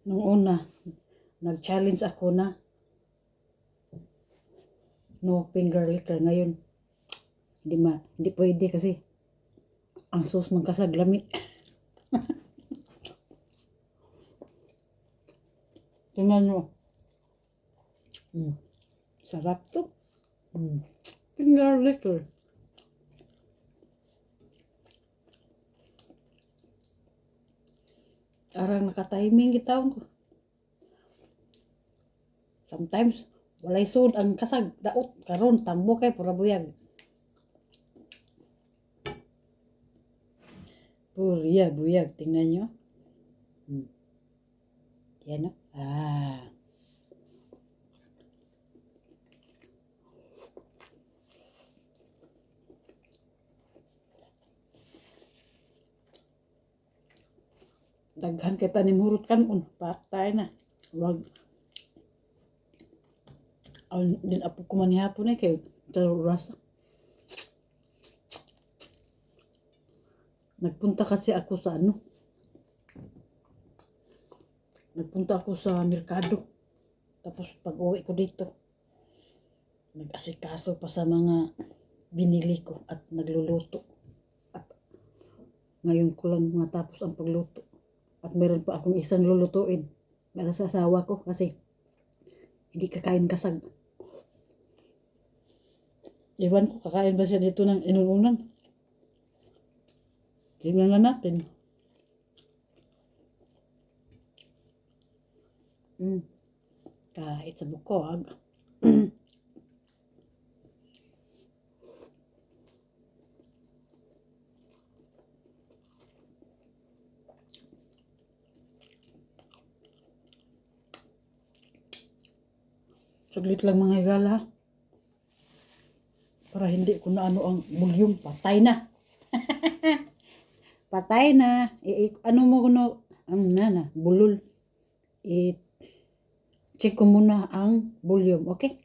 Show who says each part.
Speaker 1: Nung una, nag-challenge ako na no finger liquor. Ngayon, hindi pwede kasi ang sus ng kasag lami. Tingnan nyo. Sarap to. Finger liquor. Arang naka-timing gitaon ko. Sometimes, walay sud ang kasag. Daot, karon tambo kay pura buyag. Pura buyag. Tingnan nyo. Yan no? Daghan kita ni murot kanon. Patay na. Wag. Din apo ko man hapon eh. Kaya rasa. Nagpunta kasi ako sa ano. Nagpunta ako sa merkado. Tapos pag uwi ko dito, nag-asikaso pa sa mga binili ko at nagluluto. At ngayon ko lang matapos ang pagluto. At meron pa akong isang lulutuin para sa asawa ko kasi hindi kakain kasag. Iwan ko, kakain ba siya dito ng inuunan? Tingnan na natin. Kahit sa bukog. Saglit lang mga higala. Para hindi ko na ano ang volume. Patay na. Patay na. Ano mo kuno? Bulol. I-check ko muna ang volume. Okay?